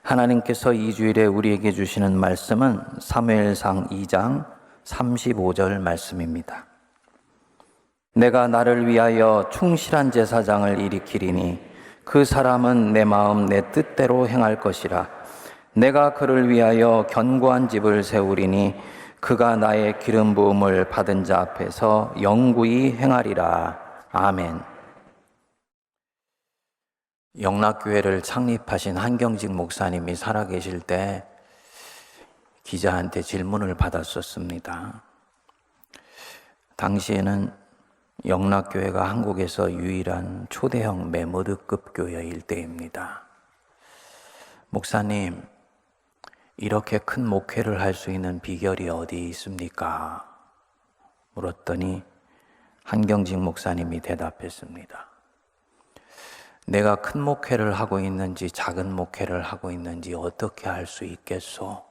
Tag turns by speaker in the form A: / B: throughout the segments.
A: 하나님께서 이 주일에 우리에게 주시는 말씀은 사무엘상 2장 35절 말씀입니다. 내가 나를 위하여 충실한 제사장을 일으키리니 그 사람은 내 마음 내 뜻대로 행할 것이라. 내가 그를 위하여 견고한 집을 세우리니 그가 나의 기름 부음을 받은 자 앞에서 영구히 행하리라. 아멘. 영락교회를 창립하신 한경직 목사님이 살아계실 때 기자한테 질문을 받았었습니다. 당시에는 영락교회가 한국에서 유일한 초대형 메모드급 교회일 때입니다. 목사님, 이렇게 큰 목회를 할 수 있는 비결이 어디 있습니까? 물었더니 한경직 목사님이 대답했습니다. 내가 큰 목회를 하고 있는지 작은 목회를 하고 있는지 어떻게 알 수 있겠소?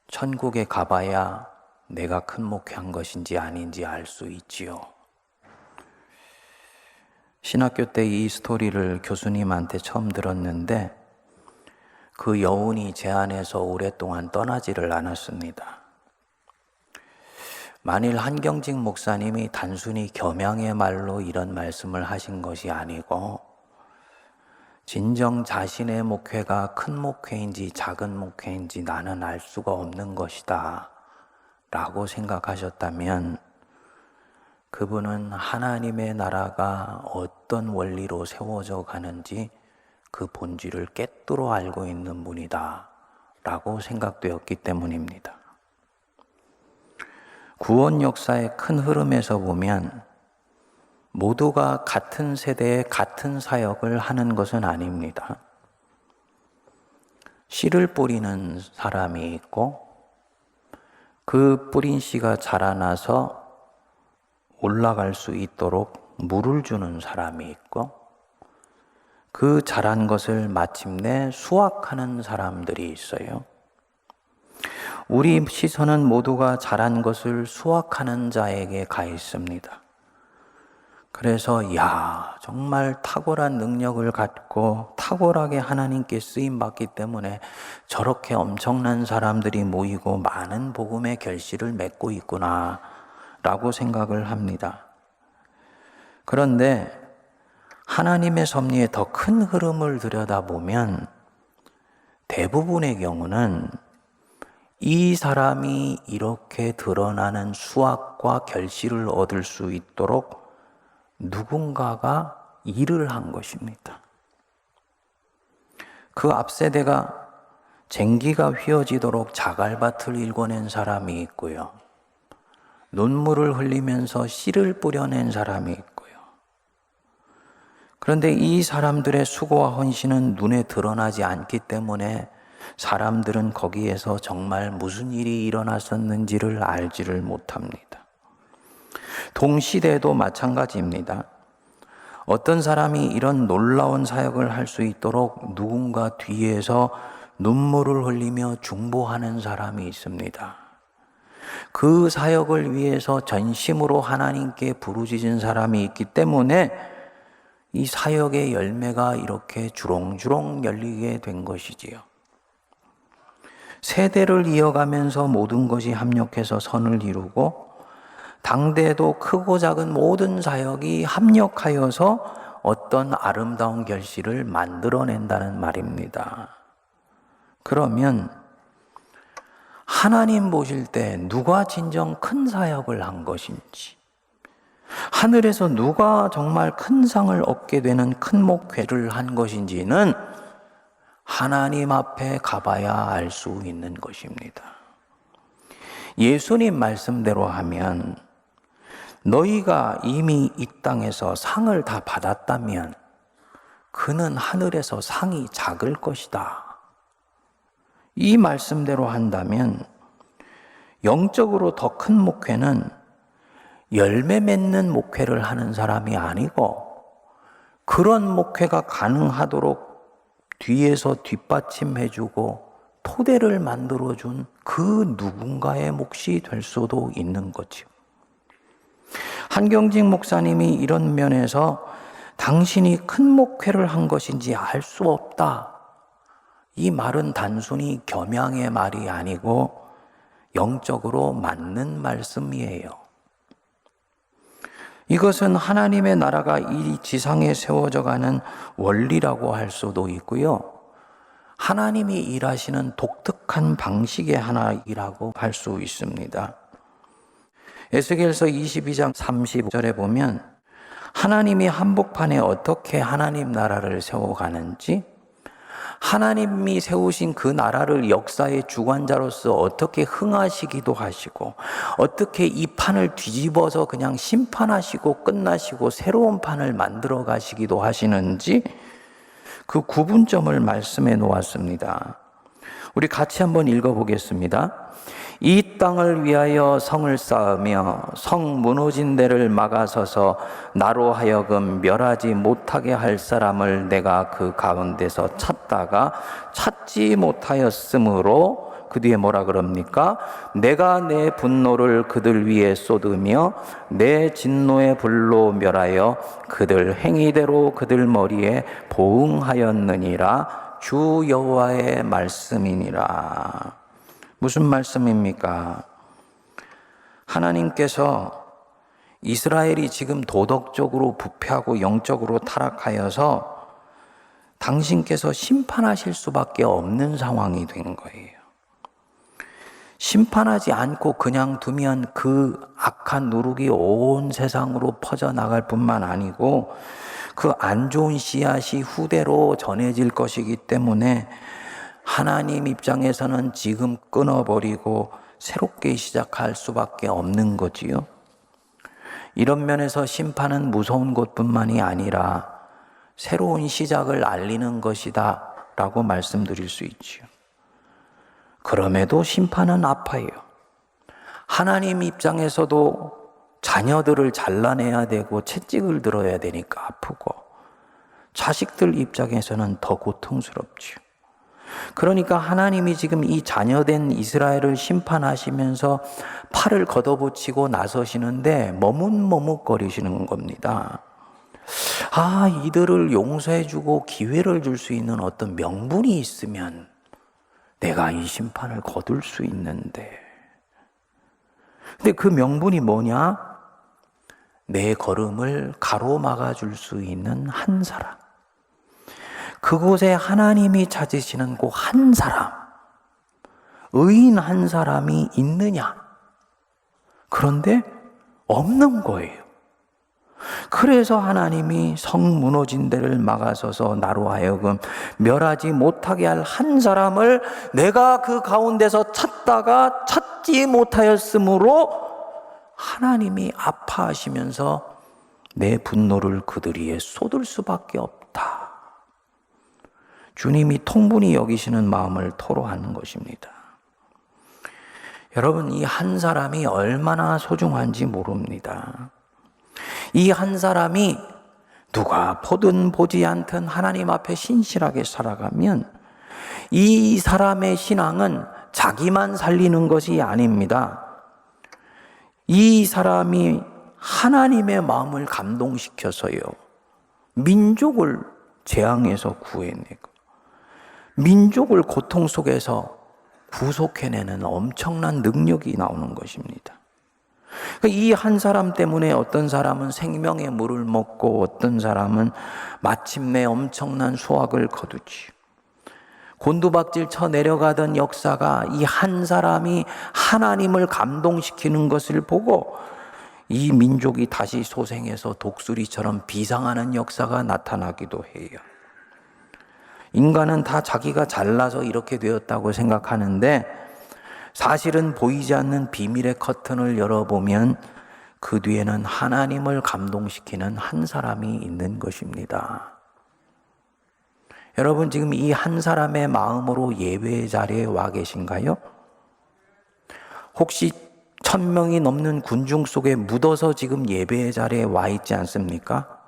A: 천국에 가봐야 내가 큰 목회한 것인지 아닌지 알 수 있지요. 신학교 때 이 스토리를 교수님한테 처음 들었는데 그 여운이 제 안에서 오랫동안 떠나지를 않았습니다. 만일 한경직 목사님이 단순히 겸양의 말로 이런 말씀을 하신 것이 아니고 진정 자신의 목회가 큰 목회인지 작은 목회인지 나는 알 수가 없는 것이다 라고 생각하셨다면 그분은 하나님의 나라가 어떤 원리로 세워져 가는지 그 본질을 꿰뚫어 알고 있는 분이다 라고 생각되었기 때문입니다. 구원 역사의 큰 흐름에서 보면 모두가 같은 세대에 같은 사역을 하는 것은 아닙니다. 씨를 뿌리는 사람이 있고 그 뿌린 씨가 자라나서 올라갈 수 있도록 물을 주는 사람이 있고 그 자란 것을 마침내 수확하는 사람들이 있어요. 우리 시선은 모두가 자란 것을 수확하는 자에게 가 있습니다. 그래서 정말 탁월한 능력을 갖고 탁월하게 하나님께 쓰임받기 때문에 저렇게 엄청난 사람들이 모이고 많은 복음의 결실을 맺고 있구나 라고 생각을 합니다. 그런데 하나님의 섭리의 더 큰 흐름을 들여다보면 대부분의 경우는 이 사람이 이렇게 드러나는 수확과 결실을 얻을 수 있도록 누군가가 일을 한 것입니다. 그 앞세대가 쟁기가 휘어지도록 자갈밭을 일궈낸 사람이 있고요. 눈물을 흘리면서 씨를 뿌려낸 사람이 있고요. 그런데 이 사람들의 수고와 헌신은 눈에 드러나지 않기 때문에 사람들은 거기에서 정말 무슨 일이 일어났었는지를 알지를 못합니다. 동시대도 마찬가지입니다. 어떤 사람이 이런 놀라운 사역을 할 수 있도록 누군가 뒤에서 눈물을 흘리며 중보하는 사람이 있습니다. 그 사역을 위해서 전심으로 하나님께 부르짖은 사람이 있기 때문에 이 사역의 열매가 이렇게 주렁주렁 열리게 된 것이지요. 세대를 이어가면서 모든 것이 합력해서 선을 이루고 당대도 크고 작은 모든 사역이 합력하여서 어떤 아름다운 결실을 만들어낸다는 말입니다. 그러면 하나님 보실 때 누가 진정 큰 사역을 한 것인지, 하늘에서 누가 정말 큰 상을 얻게 되는 큰 목회를 한 것인지는 하나님 앞에 가봐야 알 수 있는 것입니다. 예수님 말씀대로 하면 너희가 이미 이 땅에서 상을 다 받았다면 그는 하늘에서 상이 작을 것이다. 이 말씀대로 한다면 영적으로 더 큰 목회는 열매 맺는 목회를 하는 사람이 아니고 그런 목회가 가능하도록 뒤에서 뒷받침해주고 토대를 만들어준 그 누군가의 몫이 될 수도 있는 거죠. 한경직 목사님이 이런 면에서 당신이 큰 목회를 한 것인지 알 수 없다. 이 말은 단순히 겸양의 말이 아니고 영적으로 맞는 말씀이에요. 이것은 하나님의 나라가 이 지상에 세워져 가는 원리라고 할 수도 있고요. 하나님이 일하시는 독특한 방식의 하나이라고 할 수 있습니다. 에스겔서 22장 35절에 보면 하나님이 한복판에 어떻게 하나님 나라를 세워가는지, 하나님이 세우신 그 나라를 역사의 주관자로서 어떻게 흥하시기도 하시고, 어떻게 이 판을 뒤집어서 그냥 심판하시고 끝나시고 새로운 판을 만들어 가시기도 하시는지 그 구분점을 말씀해 놓았습니다. 우리 같이 한번 읽어보겠습니다. 이 땅을 위하여 성을 쌓으며 성 무너진 데를 막아서서 나로 하여금 멸하지 못하게 할 사람을 내가 그 가운데서 찾다가 찾지 못하였으므로, 그 뒤에 뭐라 그럽니까? 내가 내 분노를 그들 위에 쏟으며 내 진노의 불로 멸하여 그들 행위대로 그들 머리에 보응하였느니라. 주 여호와의 말씀이니라. 무슨 말씀입니까? 하나님께서 이스라엘이 지금 도덕적으로 부패하고 영적으로 타락하여서 당신께서 심판하실 수밖에 없는 상황이 된 거예요. 심판하지 않고 그냥 두면 그 악한 누룩이 온 세상으로 퍼져나갈 뿐만 아니고 그 안 좋은 씨앗이 후대로 전해질 것이기 때문에 하나님 입장에서는 지금 끊어버리고 새롭게 시작할 수밖에 없는 거지요. 이런 면에서 심판은 무서운 것뿐만이 아니라 새로운 시작을 알리는 것이다 라고 말씀드릴 수 있지요. 그럼에도 심판은 아파요. 하나님 입장에서도 자녀들을 잘라내야 되고 채찍을 들어야 되니까 아프고, 자식들 입장에서는 더 고통스럽지요. 그러니까 하나님이 지금 이 자녀된 이스라엘을 심판하시면서 팔을 걷어붙이고 나서시는데 머뭇머뭇거리시는 겁니다. 이들을 용서해주고 기회를 줄 수 있는 어떤 명분이 있으면 내가 이 심판을 거둘 수 있는데. 근데 그 명분이 뭐냐? 내 걸음을 가로막아 줄 수 있는 한 사람. 그곳에 하나님이 찾으시는 그 한 사람, 의인 한 사람이 있느냐? 그런데 없는 거예요. 그래서 하나님이 성 무너진 데를 막아서서 나로 하여금 멸하지 못하게 할 한 사람을 내가 그 가운데서 찾다가 찾지 못하였으므로 하나님이 아파하시면서 내 분노를 그들 위에 쏟을 수밖에 없다. 주님이 통분히 여기시는 마음을 토로하는 것입니다. 여러분, 이 한 사람이 얼마나 소중한지 모릅니다. 이 한 사람이 누가 보든 보지 않든 하나님 앞에 신실하게 살아가면 이 사람의 신앙은 자기만 살리는 것이 아닙니다. 이 사람이 하나님의 마음을 감동시켜서요, 민족을 재앙에서 구해내고 민족을 고통 속에서 구속해내는 엄청난 능력이 나오는 것입니다. 이 한 사람 때문에 어떤 사람은 생명의 물을 먹고 어떤 사람은 마침내 엄청난 수확을 거두지. 곤두박질 쳐 내려가던 역사가 이 한 사람이 하나님을 감동시키는 것을 보고 이 민족이 다시 소생해서 독수리처럼 비상하는 역사가 나타나기도 해요. 인간은 다 자기가 잘나서 이렇게 되었다고 생각하는데 사실은 보이지 않는 비밀의 커튼을 열어보면 그 뒤에는 하나님을 감동시키는 한 사람이 있는 것입니다. 여러분, 지금 이 한 사람의 마음으로 예배의 자리에 와 계신가요? 혹시 1000명이 넘는 군중 속에 묻어서 지금 예배의 자리에 와 있지 않습니까?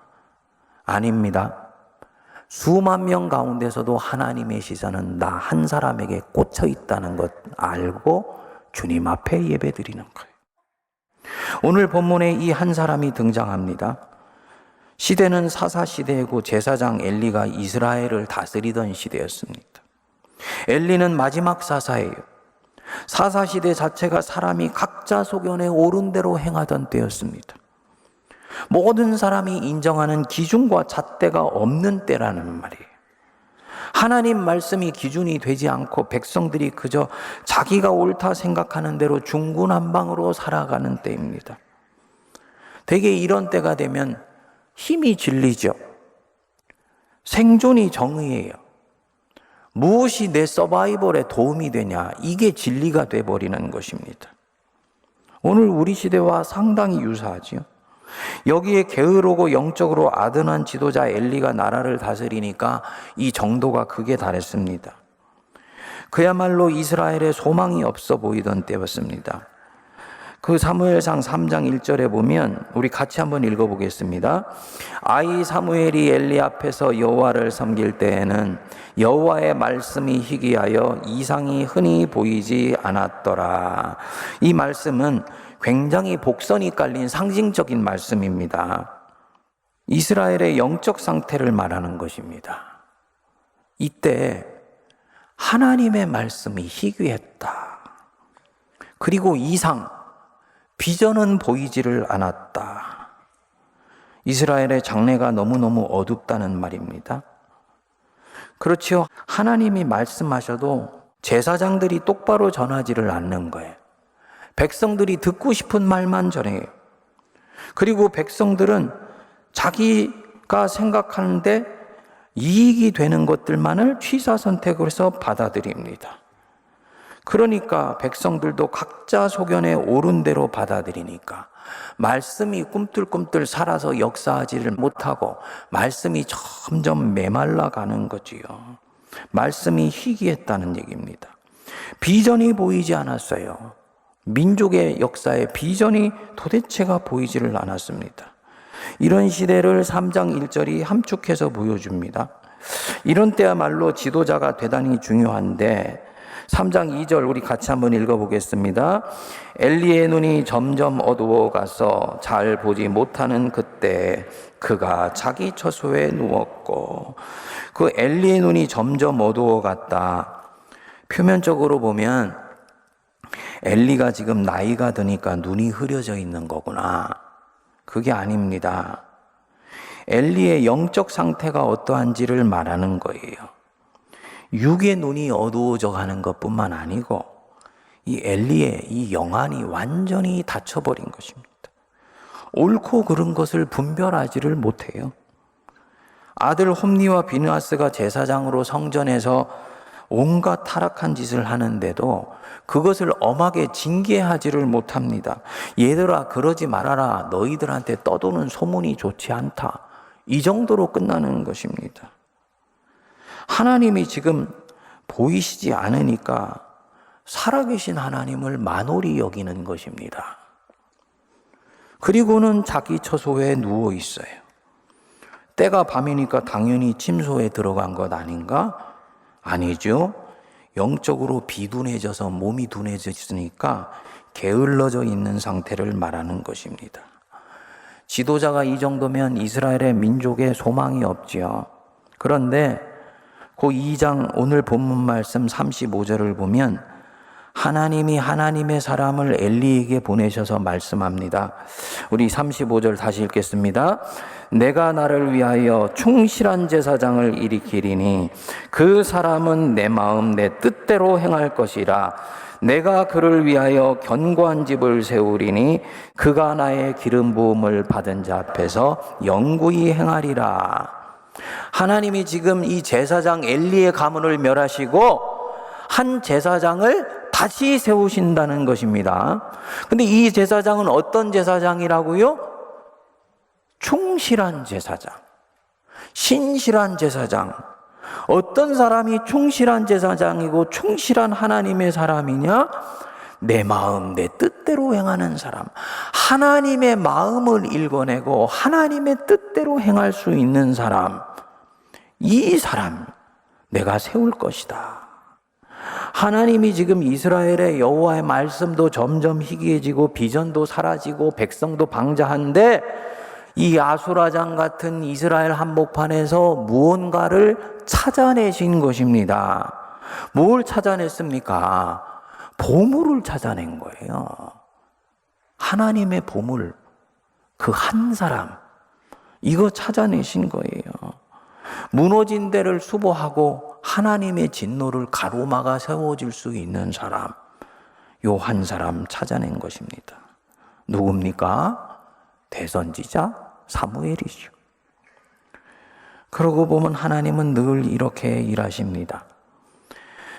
A: 아닙니다. 수만 명 가운데서도 하나님의 시선은 나 한 사람에게 꽂혀 있다는 것 알고 주님 앞에 예배 드리는 거예요. 오늘 본문에 이 한 사람이 등장합니다. 시대는 사사시대이고 제사장 엘리가 이스라엘을 다스리던 시대였습니다. 엘리는 마지막 사사예요. 사사시대 자체가 사람이 각자 소견에 옳은 대로 행하던 때였습니다. 모든 사람이 인정하는 기준과 잣대가 없는 때라는 말이에요. 하나님 말씀이 기준이 되지 않고 백성들이 그저 자기가 옳다 생각하는 대로 중구난방으로 살아가는 때입니다. 대개 이런 때가 되면 힘이 질리죠. 생존이 정의예요. 무엇이 내 서바이벌에 도움이 되냐, 이게 진리가 돼버리는 것입니다. 오늘 우리 시대와 상당히 유사하지요. 여기에 게으르고 영적으로 아둔한 지도자 엘리가 나라를 다스리니까 이 정도가 극에 달했습니다. 그야말로 이스라엘에 소망이 없어 보이던 때였습니다. 그 사무엘상 3장 1절에 보면 우리 같이 한번 읽어보겠습니다. 아이 사무엘이 엘리 앞에서 여호와를 섬길 때에는 여호와의 말씀이 희귀하여 이상이 흔히 보이지 않았더라. 이 말씀은 굉장히 복선이 깔린 상징적인 말씀입니다. 이스라엘의 영적 상태를 말하는 것입니다. 이때 하나님의 말씀이 희귀했다. 그리고 이상, 비전은 보이지를 않았다. 이스라엘의 장래가 너무너무 어둡다는 말입니다. 그렇지요. 하나님이 말씀하셔도 제사장들이 똑바로 전하지를 않는 거예요. 백성들이 듣고 싶은 말만 전해요. 그리고 백성들은 자기가 생각하는데 이익이 되는 것들만을 취사선택을 해서 받아들입니다. 그러니까 백성들도 각자 소견에 옳은 대로 받아들이니까 말씀이 꿈틀꿈틀 살아서 역사하지를 못하고 말씀이 점점 메말라 가는 거지요. 말씀이 희귀했다는 얘기입니다. 비전이 보이지 않았어요. 민족의 역사에 비전이 도대체가 보이지를 않았습니다. 이런 시대를 3장 1절이 함축해서 보여줍니다. 이런 때야말로 지도자가 대단히 중요한데 3장 2절 우리 같이 한번 읽어보겠습니다. 엘리의 눈이 점점 어두워가서 잘 보지 못하는 그때 그가 자기 처소에 누웠고, 그 엘리의 눈이 점점 어두워갔다. 표면적으로 보면 엘리가 지금 나이가 드니까 눈이 흐려져 있는 거구나. 그게 아닙니다. 엘리의 영적 상태가 어떠한지를 말하는 거예요. 육의 눈이 어두워져 가는 것뿐만 아니고 이 엘리의 이 영안이 완전히 닫혀버린 것입니다. 옳고 그른 것을 분별하지를 못해요. 아들 홈리와 비느하스가 제사장으로 성전에서 온갖 타락한 짓을 하는데도 그것을 엄하게 징계하지를 못합니다. 얘들아, 그러지 말아라. 너희들한테 떠도는 소문이 좋지 않다. 이 정도로 끝나는 것입니다. 하나님이 지금 보이시지 않으니까 살아계신 하나님을 만홀히 여기는 것입니다. 그리고는 자기 처소에 누워 있어요. 때가 밤이니까 당연히 침소에 들어간 것 아닌가? 아니죠. 영적으로 비둔해져서 몸이 둔해졌으니까 게을러져 있는 상태를 말하는 것입니다. 지도자가 이 정도면 이스라엘의 민족에 소망이 없지요. 그런데 그 2장 오늘 본문 말씀 35절을 보면 하나님이 하나님의 사람을 엘리에게 보내셔서 말씀합니다. 우리 35절 다시 읽겠습니다. 내가 나를 위하여 충실한 제사장을 일으키리니 그 사람은 내 마음 내 뜻대로 행할 것이라. 내가 그를 위하여 견고한 집을 세우리니 그가 나의 기름 부음을 받은 자 앞에서 영구히 행하리라. 하나님이 지금 이 제사장 엘리의 가문을 멸하시고 한 제사장을 다시 세우신다는 것입니다. 근데 이 제사장은 어떤 제사장이라고요? 충실한 제사장, 신실한 제사장. 어떤 사람이 충실한 제사장이고 충실한 하나님의 사람이냐? 내 마음, 내 뜻대로 행하는 사람. 하나님의 마음을 읽어내고 하나님의 뜻대로 행할 수 있는 사람. 이 사람 내가 세울 것이다. 하나님이 지금 이스라엘의 여호와의 말씀도 점점 희귀해지고 비전도 사라지고 백성도 방자한데 이 아수라장 같은 이스라엘 한복판에서 무언가를 찾아내신 것입니다. 뭘 찾아냈습니까? 보물을 찾아낸 거예요. 하나님의 보물, 그 한 사람, 이거 찾아내신 거예요. 무너진 데를 수보하고 하나님의 진노를 가로막아 세워질 수 있는 사람, 요 한 사람 찾아낸 것입니다. 누굽니까? 대선지자 사무엘이죠. 그러고 보면 하나님은 늘 이렇게 일하십니다.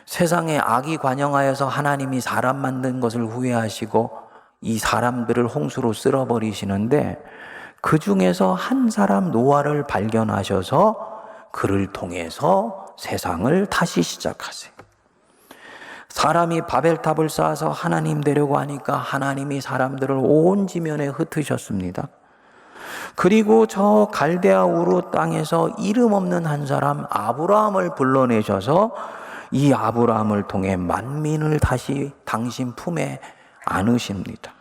A: 세상에 악이 관영하여서 하나님이 사람 만든 것을 후회하시고 이 사람들을 홍수로 쓸어버리시는데, 그 중에서 한 사람 노아를 발견하셔서 그를 통해서 세상을 다시 시작하세요. 사람이 바벨탑을 쌓아서 하나님 되려고 하니까 하나님이 사람들을 온 지면에 흩으셨습니다. 그리고 저 갈대아 우르 땅에서 이름 없는 한 사람 아브라함을 불러내셔서 이 아브라함을 통해 만민을 다시 당신 품에 안으십니다.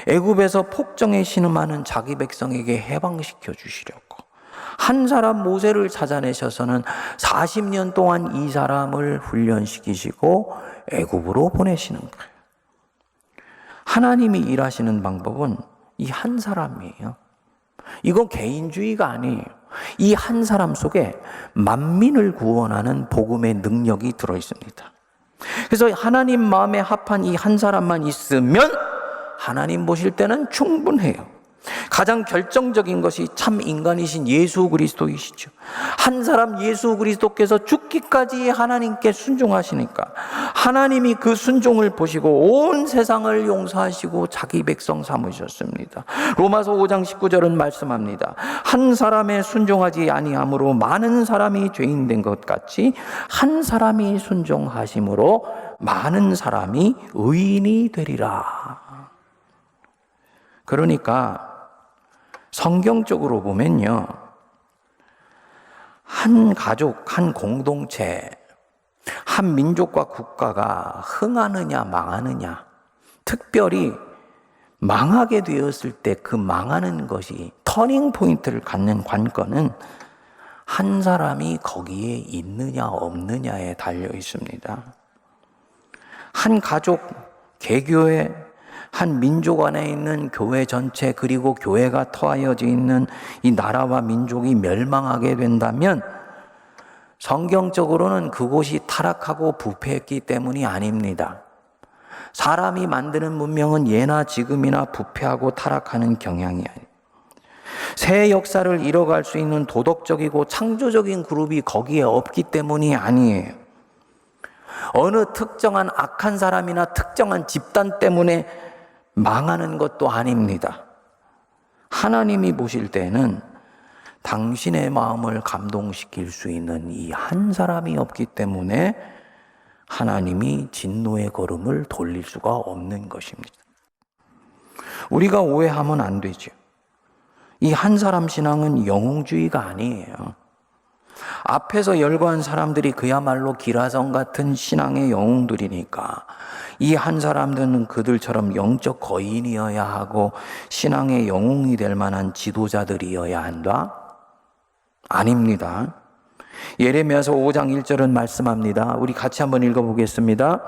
A: 애굽에서 폭정에 신음하는 자기 백성에게 해방시켜 주시려고 한 사람 모세를 찾아내셔서는 40년 동안 이 사람을 훈련시키시고 애굽으로 보내시는 거예요. 하나님이 일하시는 방법은 이 한 사람이에요. 이건 개인주의가 아니에요. 이 한 사람 속에 만민을 구원하는 복음의 능력이 들어 있습니다. 그래서 하나님 마음에 합한 이 한 사람만 있으면 하나님 보실 때는 충분해요. 가장 결정적인 것이 참 인간이신 예수 그리스도이시죠. 한 사람 예수 그리스도께서 죽기까지 하나님께 순종하시니까 하나님이 그 순종을 보시고 온 세상을 용서하시고 자기 백성 삼으셨습니다. 로마서 5장 19절은 말씀합니다. 한 사람의 순종하지 아니함으로 많은 사람이 죄인 된 것 같이 한 사람이 순종하심으로 많은 사람이 의인이 되리라. 그러니까 성경적으로 보면요, 한 가족, 한 공동체, 한 민족과 국가가 흥하느냐 망하느냐, 특별히 망하게 되었을 때 그 망하는 것이 터닝 포인트를 갖는 관건은 한 사람이 거기에 있느냐 없느냐에 달려 있습니다. 한 가족, 개교회, 한 민족 안에 있는 교회 전체, 그리고 교회가 터하여져 있는 이 나라와 민족이 멸망하게 된다면 성경적으로는 그곳이 타락하고 부패했기 때문이 아닙니다. 사람이 만드는 문명은 예나 지금이나 부패하고 타락하는 경향이 아니에요. 새 역사를 이뤄갈 수 있는 도덕적이고 창조적인 그룹이 거기에 없기 때문이 아니에요. 어느 특정한 악한 사람이나 특정한 집단 때문에 망하는 것도 아닙니다. 하나님이 보실 때는 당신의 마음을 감동시킬 수 있는 이 한 사람이 없기 때문에 하나님이 진노의 걸음을 돌릴 수가 없는 것입니다. 우리가 오해하면 안 되죠. 이 한 사람 신앙은 영웅주의가 아니에요. 앞에서 열거한 사람들이 그야말로 기라성 같은 신앙의 영웅들이니까 이 한 사람들은 그들처럼 영적 거인이어야 하고 신앙의 영웅이 될 만한 지도자들이어야 한다? 아닙니다. 예레미야서 5장 1절은 말씀합니다. 우리 같이 한번 읽어보겠습니다.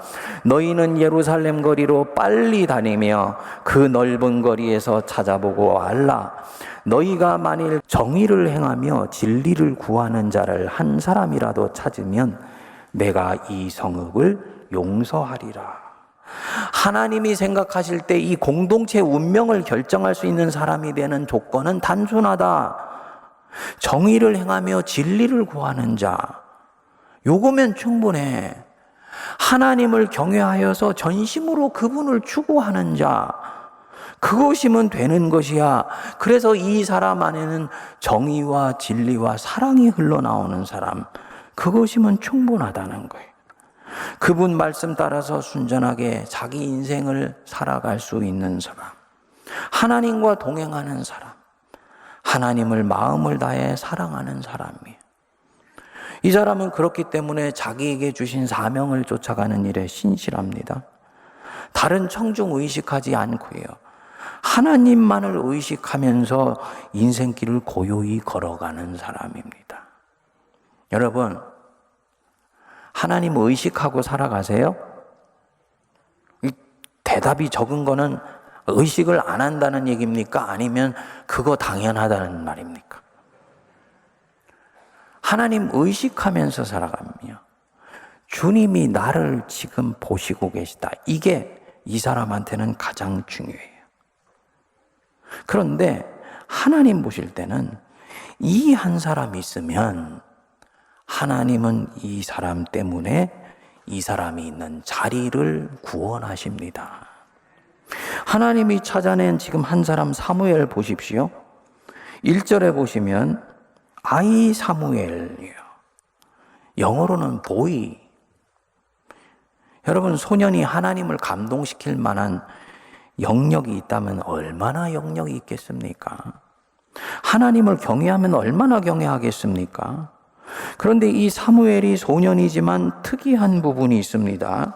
A: 너희는 예루살렘 거리로 빨리 다니며 그 넓은 거리에서 찾아보고 알라. 너희가 만일 정의를 행하며 진리를 구하는 자를 한 사람이라도 찾으면 내가 이 성읍을 용서하리라. 하나님이 생각하실 때 이 공동체 운명을 결정할 수 있는 사람이 되는 조건은 단순하다. 정의를 행하며 진리를 구하는 자, 요거면 충분해. 하나님을 경외하여서 전심으로 그분을 추구하는 자, 그것이면 되는 것이야. 그래서 이 사람 안에는 정의와 진리와 사랑이 흘러나오는 사람, 그것이면 충분하다는 거예요. 그분 말씀 따라서 순전하게 자기 인생을 살아갈 수 있는 사람, 하나님과 동행하는 사람, 하나님을 마음을 다해 사랑하는 사람이에요. 이 사람은 그렇기 때문에 자기에게 주신 사명을 쫓아가는 일에 신실합니다. 다른 청중 의식하지 않고요, 하나님만을 의식하면서 인생길을 고요히 걸어가는 사람입니다. 여러분, 하나님 의식하고 살아가세요? 이 대답이 적은 거는 의식을 안 한다는 얘기입니까? 아니면 그거 당연하다는 말입니까? 하나님 의식하면서 살아가며 주님이 나를 지금 보시고 계시다. 이게 이 사람한테는 가장 중요해요. 그런데 하나님 보실 때는 이 한 사람이 있으면 하나님은 이 사람 때문에 이 사람이 있는 자리를 구원하십니다. 하나님이 찾아낸 지금 한 사람 사무엘 보십시오. 1절에 보시면 아이 사무엘이에요. 영어로는 보이. 여러분, 소년이 하나님을 감동시킬 만한 영역이 있다면 얼마나 영역이 있겠습니까? 하나님을 경외하면 얼마나 경외하겠습니까? 그런데 이 사무엘이 소년이지만 특이한 부분이 있습니다.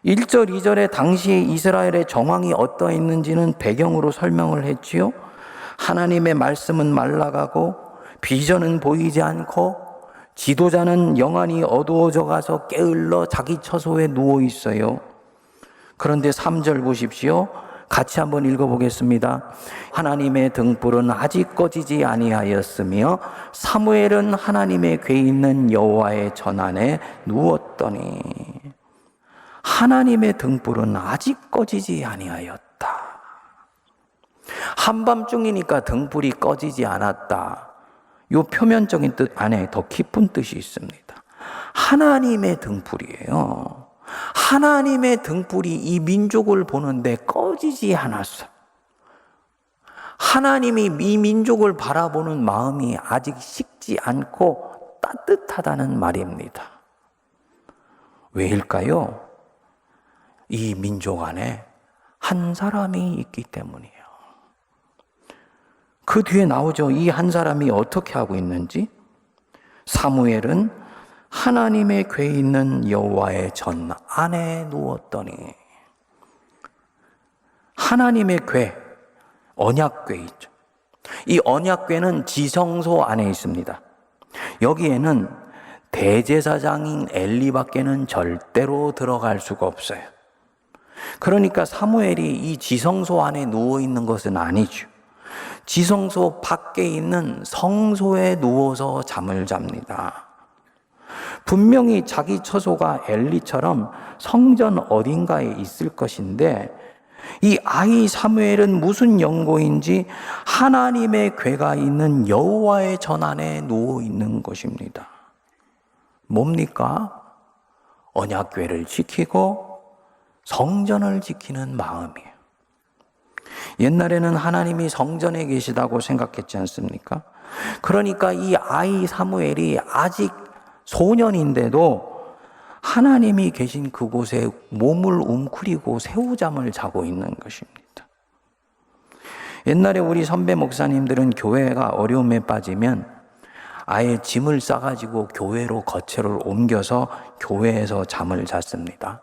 A: 1절, 2절에 당시에 이스라엘의 정황이 어떠했는지는 배경으로 설명을 했지요. 하나님의 말씀은 말라가고 비전은 보이지 않고 지도자는 영안이 어두워져 가서 게을러 자기 처소에 누워 있어요. 그런데 3절 보십시오. 같이 한번 읽어보겠습니다. 하나님의 등불은 아직 꺼지지 아니하였으며 사무엘은 하나님의 궤 있는 여호와의 전 안에 누웠더니 하나님의 등불은 아직 꺼지지 아니하였다. 한밤중이니까 등불이 꺼지지 않았다. 이 표면적인 뜻 안에 더 깊은 뜻이 있습니다. 하나님의 등불이에요. 하나님의 등불이 이 민족을 보는데 꺼지지 않았어. 하나님이 이 민족을 바라보는 마음이 아직 식지 않고 따뜻하다는 말입니다. 왜일까요? 이 민족 안에 한 사람이 있기 때문이에요. 그 뒤에 나오죠. 이 한 사람이 어떻게 하고 있는지. 사무엘은 하나님의 궤 있는 여호와의 전 안에 누웠더니, 하나님의 궤, 언약궤 있죠. 이 언약궤는 지성소 안에 있습니다. 여기에는 대제사장인 엘리밖에는 절대로 들어갈 수가 없어요. 그러니까 사무엘이 이 지성소 안에 누워 있는 것은 아니죠. 지성소 밖에 있는 성소에 누워서 잠을 잡니다. 분명히 자기 처소가 엘리처럼 성전 어딘가에 있을 것인데 이 아이 사무엘은 무슨 연고인지 하나님의 궤가 있는 여호와의 전 안에 누워 있는 것입니다. 뭡니까? 언약궤를 지키고 성전을 지키는 마음이에요. 옛날에는 하나님이 성전에 계시다고 생각했지 않습니까? 그러니까 이 아이 사무엘이 아직 소년인데도 하나님이 계신 그곳에 몸을 웅크리고 새우잠을 자고 있는 것입니다. 옛날에 우리 선배 목사님들은 교회가 어려움에 빠지면 아예 짐을 싸가지고 교회로 거처를 옮겨서 교회에서 잠을 잤습니다.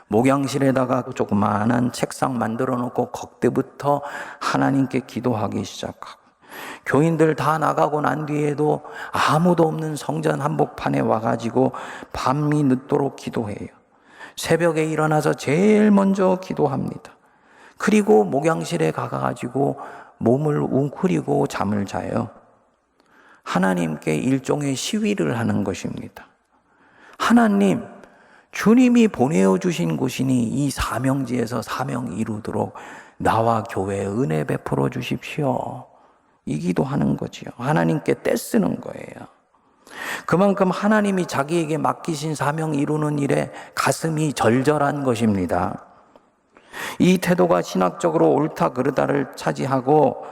A: 목양실에다가 조그마한 책상 만들어 놓고 그때부터 하나님께 기도하기 시작하고, 교인들 다 나가고 난 뒤에도 아무도 없는 성전 한복판에 와가지고 밤이 늦도록 기도해요. 새벽에 일어나서 제일 먼저 기도합니다. 그리고 목양실에 가가지고 몸을 웅크리고 잠을 자요. 하나님께 일종의 시위를 하는 것입니다. 하나님, 주님이 보내어주신 곳이니 이 사명지에서 사명 이루도록 나와 교회에 은혜 베풀어 주십시오. 이 기도하는 거지요. 하나님께 떼쓰는 거예요. 그만큼 하나님이 자기에게 맡기신 사명 이루는 일에 가슴이 절절한 것입니다. 이 태도가 신학적으로 옳다 그르다를 차지하고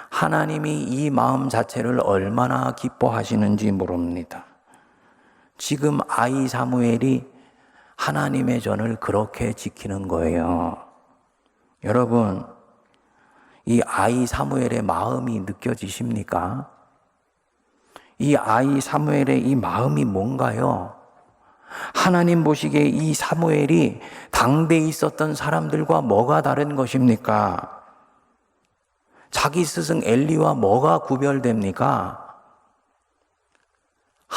A: 하나님이 이 마음 자체를 얼마나 기뻐하시는지 모릅니다. 지금 아이 사무엘이 하나님의 전을 그렇게 지키는 거예요. 여러분, 이 아이 사무엘의 마음이 느껴지십니까? 이 아이 사무엘의 이 마음이 뭔가요? 하나님 보시기에 이 사무엘이 당대에 있었던 사람들과 뭐가 다른 것입니까? 자기 스승 엘리와 뭐가 구별됩니까?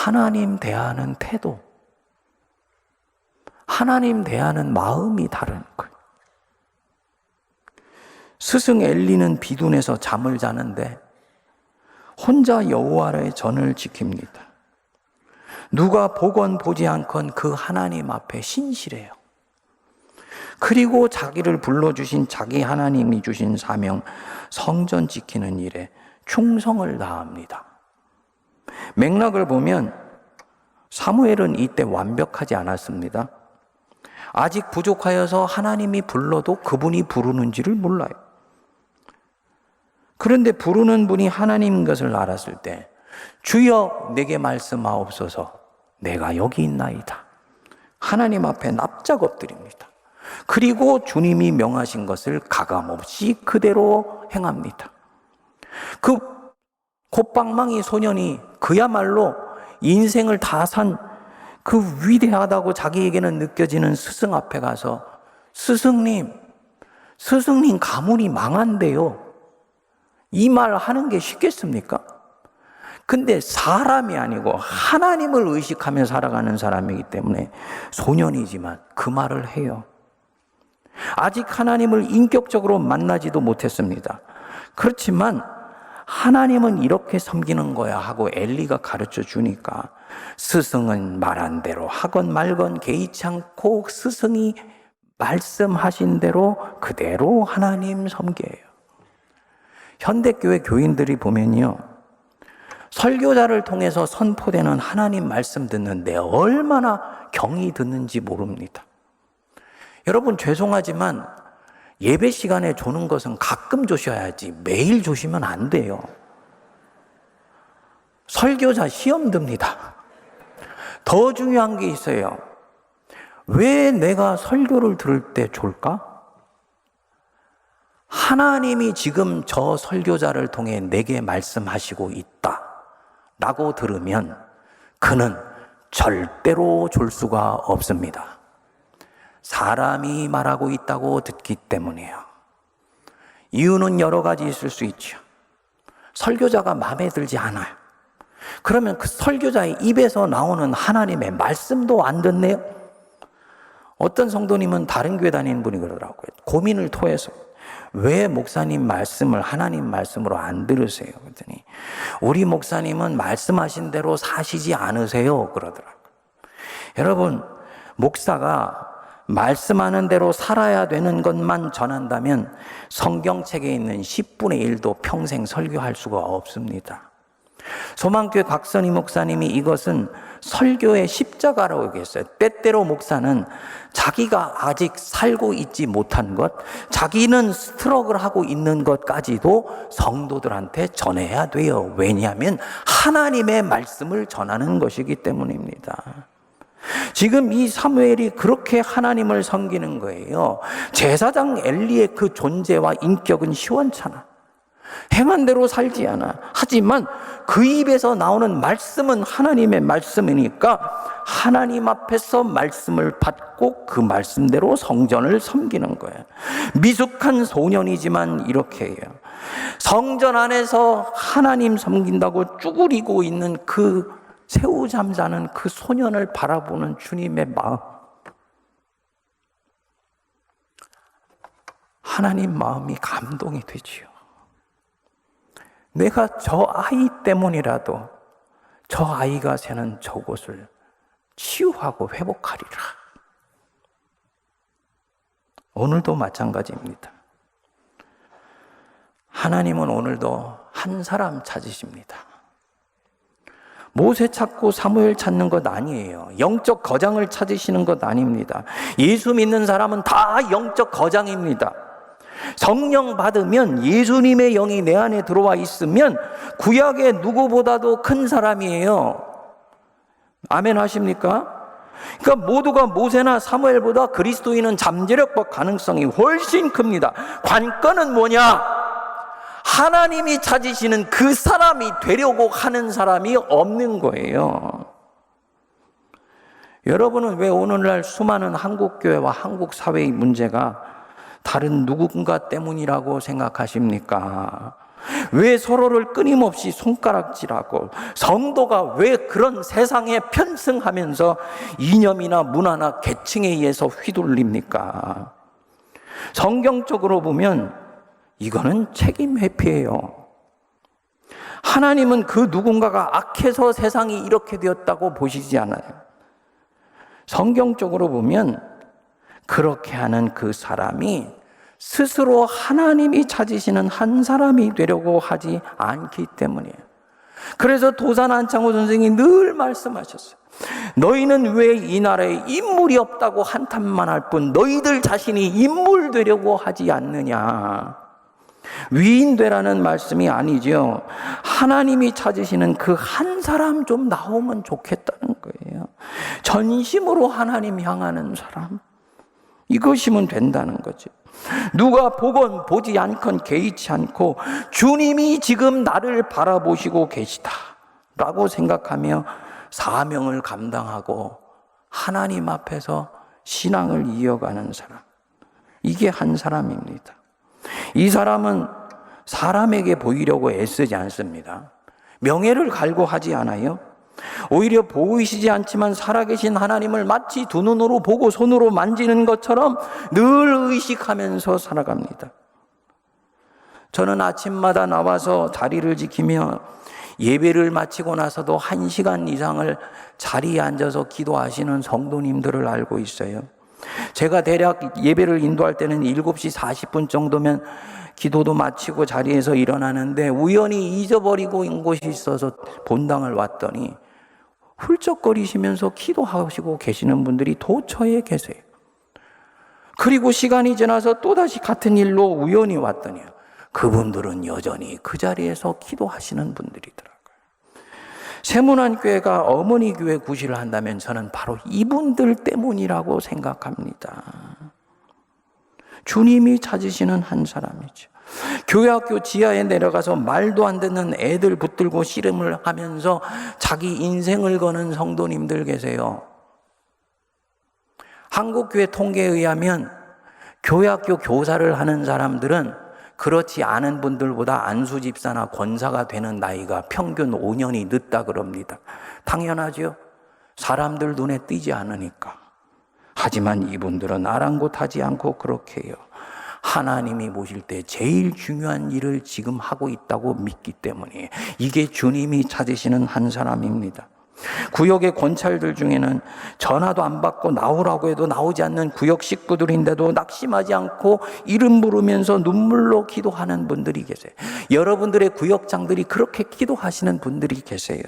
A: 하나님 대하는 태도, 하나님 대하는 마음이 다른 거예요. 스승 엘리는 비둔에서 잠을 자는데 혼자 여호와의 전을 지킵니다. 누가 보건 보지 않건 그 하나님 앞에 신실해요. 그리고 자기를 불러주신 자기 하나님이 주신 사명, 성전 지키는 일에 충성을 다합니다. 맥락을 보면 사무엘은 이때 완벽하지 않았습니다. 아직 부족하여서 하나님이 불러도 그분이 부르는지를 몰라요. 그런데 부르는 분이 하나님인 것을 알았을 때 주여 내게 말씀하옵소서, 내가 여기 있나이다. 하나님 앞에 납작 엎드립니다. 그리고 주님이 명하신 것을 가감없이 그대로 행합니다. 그 콧방망이 소년이 그야말로 인생을 다 산 그 위대하다고 자기에게는 느껴지는 스승 앞에 가서 스승님 가문이 망한대요. 이 말 하는 게 쉽겠습니까? 근데 사람이 아니고 하나님을 의식하며 살아가는 사람이기 때문에 소년이지만 그 말을 해요. 아직 하나님을 인격적으로 만나지도 못했습니다. 그렇지만 하나님은 이렇게 섬기는 거야 하고 엘리가 가르쳐 주니까 스승은 말한 대로 하건 말건 개의치 않고 스승이 말씀하신 대로 그대로 하나님 섬겨요. 현대교회 교인들이 보면요, 설교자를 통해서 선포되는 하나님 말씀 듣는데 얼마나 경이 듣는지 모릅니다. 여러분 죄송하지만 예배 시간에 조는 것은 가끔 조셔야지 매일 조시면 안 돼요. 설교자 시험 듭니다. 더 중요한 게 있어요. 왜 내가 설교를 들을 때 졸까? 하나님이 지금 저 설교자를 통해 내게 말씀하시고 있다 라고 들으면 그는 절대로 졸 수가 없습니다. 사람이 말하고 있다고 듣기 때문이에요. 이유는 여러 가지 있을 수 있죠. 설교자가 마음에 들지 않아요. 그러면 그 설교자의 입에서 나오는 하나님의 말씀도 안 듣네요. 어떤 성도님은 다른 교회 다니는 분이 그러더라고요. 고민을 토해서 왜 목사님 말씀을 하나님 말씀으로 안 들으세요? 그랬더니 우리 목사님은 말씀하신 대로 사시지 않으세요 그러더라고요. 여러분, 목사가 말씀하는 대로 살아야 되는 것만 전한다면 성경책에 있는 10분의 1도 평생 설교할 수가 없습니다. 소망교회 곽선희 목사님이 이것은 설교의 십자가라고 얘기했어요. 때때로 목사는 자기가 아직 살고 있지 못한 것, 자기는 스트럭을 하고 있는 것까지도 성도들한테 전해야 돼요. 왜냐하면 하나님의 말씀을 전하는 것이기 때문입니다. 지금 이 사무엘이 그렇게 하나님을 섬기는 거예요. 제사장 엘리의 그 존재와 인격은 시원찮아. 행한 대로 살지 않아. 하지만 그 입에서 나오는 말씀은 하나님의 말씀이니까 하나님 앞에서 말씀을 받고 그 말씀대로 성전을 섬기는 거예요. 미숙한 소년이지만 이렇게 해요. 성전 안에서 하나님 섬긴다고 쭈그리고 있는 그 새우잠 자는 그 소년을 바라보는 주님의 마음, 하나님 마음이 감동이 되지요. 내가 저 아이 때문이라도 저 아이가 사는 저곳을 치유하고 회복하리라. 오늘도 마찬가지입니다. 하나님은 오늘도 한 사람 찾으십니다. 모세 찾고 사무엘 찾는 것 아니에요. 영적 거장을 찾으시는 것 아닙니다. 예수 믿는 사람은 다 영적 거장입니다. 성령 받으면 예수님의 영이 내 안에 들어와 있으면 구약의 누구보다도 큰 사람이에요. 아멘 하십니까? 그러니까 모두가 모세나 사무엘보다 그리스도인은 잠재력과 가능성이 훨씬 큽니다. 관건은 뭐냐? 하나님이 찾으시는 그 사람이 되려고 하는 사람이 없는 거예요. 여러분은 왜 오늘날 수많은 한국교회와 한국 사회의 문제가 다른 누군가 때문이라고 생각하십니까? 왜 서로를 끊임없이 손가락질하고 성도가 왜 그런 세상에 편승하면서 이념이나 문화나 계층에 의해서 휘둘립니까? 성경적으로 보면 이거는 책임 회피예요. 하나님은 그 누군가가 악해서 세상이 이렇게 되었다고 보시지 않아요. 성경적으로 보면 그렇게 하는 그 사람이 스스로 하나님이 찾으시는 한 사람이 되려고 하지 않기 때문이에요. 그래서 도산 안창호 선생이 늘 말씀하셨어요. 너희는 왜 이 나라에 인물이 없다고 한탄만 할 뿐 너희들 자신이 인물 되려고 하지 않느냐. 위인 되라는 말씀이 아니죠. 하나님이 찾으시는 그 한 사람 좀 나오면 좋겠다는 거예요. 전심으로 하나님 향하는 사람, 이것이면 된다는 거죠. 누가 보건 보지 않건 개의치 않고 주님이 지금 나를 바라보시고 계시다 라고 생각하며 사명을 감당하고 하나님 앞에서 신앙을 이어가는 사람, 이게 한 사람입니다. 이 사람은 사람에게 보이려고 애쓰지 않습니다. 명예를 갈구하지 않아요. 오히려 보이시지 않지만 살아계신 하나님을 마치 두 눈으로 보고 손으로 만지는 것처럼 늘 의식하면서 살아갑니다. 저는 아침마다 나와서 자리를 지키며 예배를 마치고 나서도 1시간 이상을 자리에 앉아서 기도하시는 성도님들을 알고 있어요. 제가 대략 예배를 인도할 때는 7시 40분 정도면 기도도 마치고 자리에서 일어나는데 우연히 잊어버리고 온 곳이 있어서 본당을 왔더니 훌쩍거리시면서 기도하시고 계시는 분들이 도처에 계세요. 그리고 시간이 지나서 또다시 같은 일로 우연히 왔더니 그분들은 여전히 그 자리에서 기도하시는 분들이더라고요. 세문안교회가 어머니 교회 구실을 한다면 저는 바로 이분들 때문이라고 생각합니다. 주님이 찾으시는 한 사람이죠. 교회학교 지하에 내려가서 말도 안 듣는 애들 붙들고 씨름을 하면서 자기 인생을 거는 성도님들 계세요. 한국교회 통계에 의하면 교회학교 교사를 하는 사람들은 그렇지 않은 분들보다 안수집사나 권사가 되는 나이가 평균 5년이 늦다 그럽니다. 당연하죠. 사람들 눈에 띄지 않으니까. 하지만 이분들은 아랑곳하지 않고 그렇게 해요. 하나님이 보실 때 제일 중요한 일을 지금 하고 있다고 믿기 때문에 이게 주님이 찾으시는 한 사람입니다. 구역의 권찰들 중에는 전화도 안 받고 나오라고 해도 나오지 않는 구역 식구들인데도 낙심하지 않고 이름 부르면서 눈물로 기도하는 분들이 계세요. 여러분들의 구역장들이 그렇게 기도하시는 분들이 계세요.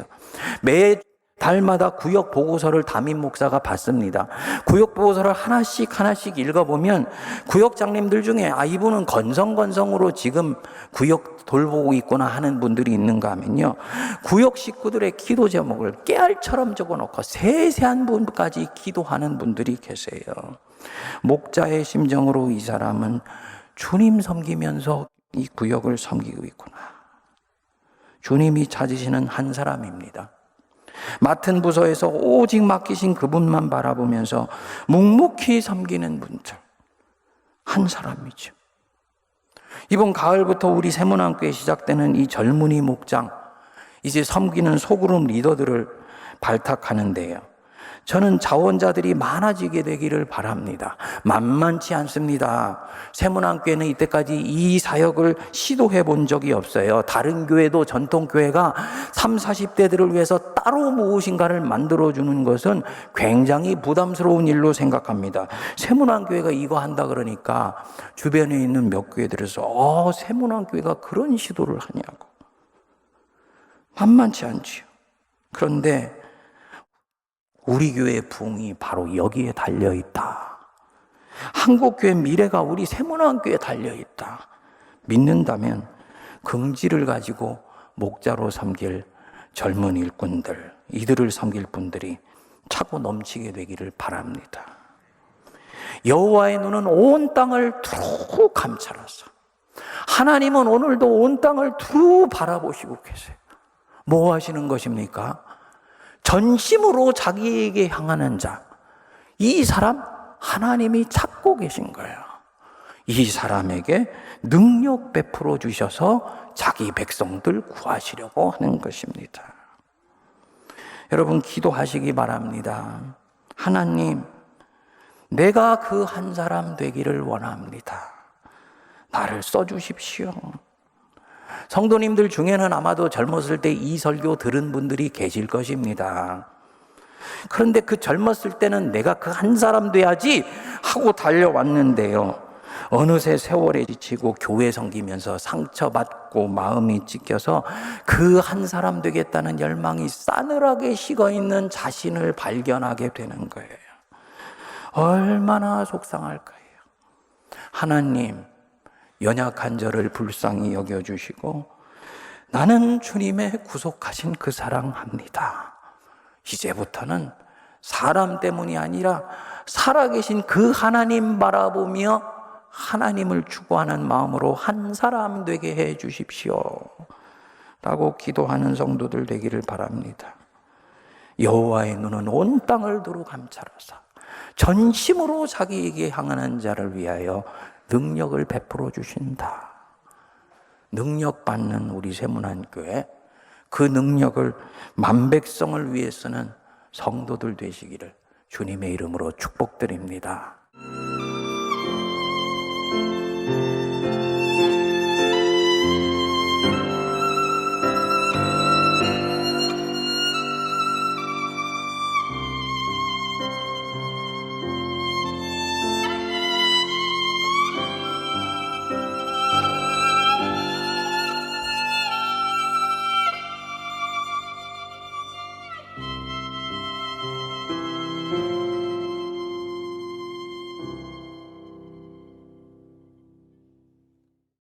A: 매 달마다 구역 보고서를 담임 목사가 받습니다. 구역 보고서를 하나씩 읽어보면 구역장님들 중에 이분은 건성으로 지금 구역 돌보고 있구나 하는 분들이 있는가 하면요, 구역 식구들의 기도 제목을 깨알처럼 적어놓고 세세한 분까지 기도하는 분들이 계세요. 목자의 심정으로 이 사람은 주님 섬기면서 이 구역을 섬기고 있구나. 주님이 찾으시는 한 사람입니다. 맡은 부서에서 오직 맡기신 그분만 바라보면서 묵묵히 섬기는 분들, 한 사람이죠. 이번 가을부터 우리 세문안교에 시작되는 이 젊은이 목장, 이제 섬기는 소그룹 리더들을 발탁하는데요, 저는 자원자들이 많아지게 되기를 바랍니다. 만만치 않습니다. 세문안교회는 이때까지 이 사역을 시도해 본 적이 없어요. 다른 교회도 전통교회가 30, 40대들을 위해서 따로 무엇인가를 만들어주는 것은 굉장히 부담스러운 일로 생각합니다. 세문안교회가 이거 한다 그러니까 주변에 있는 몇 교회들에서 세문안교회가 그런 시도를 하냐고. 만만치 않지요. 그런데 우리 교회의 부흥이 바로 여기에 달려있다. 한국교회 미래가 우리 세문안교회에 달려있다. 믿는다면 긍지를 가지고 목자로 섬길 젊은 일꾼들, 이들을 섬길 분들이 차고 넘치게 되기를 바랍니다. 여호와의 눈은 온 땅을 두루 감찰하사, 하나님은 오늘도 온 땅을 두루 바라보시고 계세요. 뭐 하시는 것입니까? 전심으로 자기에게 향하는 자, 이 사람 하나님이 찾고 계신 거예요. 이 사람에게 능력 베풀어 주셔서 자기 백성들 구하시려고 하는 것입니다. 여러분, 기도하시기 바랍니다. 하나님, 내가 그 한 사람 되기를 원합니다. 나를 써주십시오. 성도님들 중에는 아마도 젊었을 때 이 설교 들은 분들이 계실 것입니다. 그런데 그 젊었을 때는 내가 그 한 사람 돼야지 하고 달려왔는데요. 어느새 세월에 지치고 교회 섬기면서 상처받고 마음이 찢겨서 그 한 사람 되겠다는 열망이 싸늘하게 식어있는 자신을 발견하게 되는 거예요. 얼마나 속상할까요? 하나님, 연약한 저를 불쌍히 여겨주시고 나는 주님의 구속하신 그 사랑합니다. 이제부터는 사람 때문이 아니라 살아계신 그 하나님 바라보며 하나님을 추구하는 마음으로 한 사람 되게 해 주십시오 라고 기도하는 성도들 되기를 바랍니다. 여호와의 눈은 온 땅을 두루 감찰하사 전심으로 자기에게 향하는 자를 위하여 능력을 베풀어 주신다. 능력 받는 우리 세문안교회, 그 능력을 만백성을 위해 쓰는 성도들 되시기를 주님의 이름으로 축복드립니다.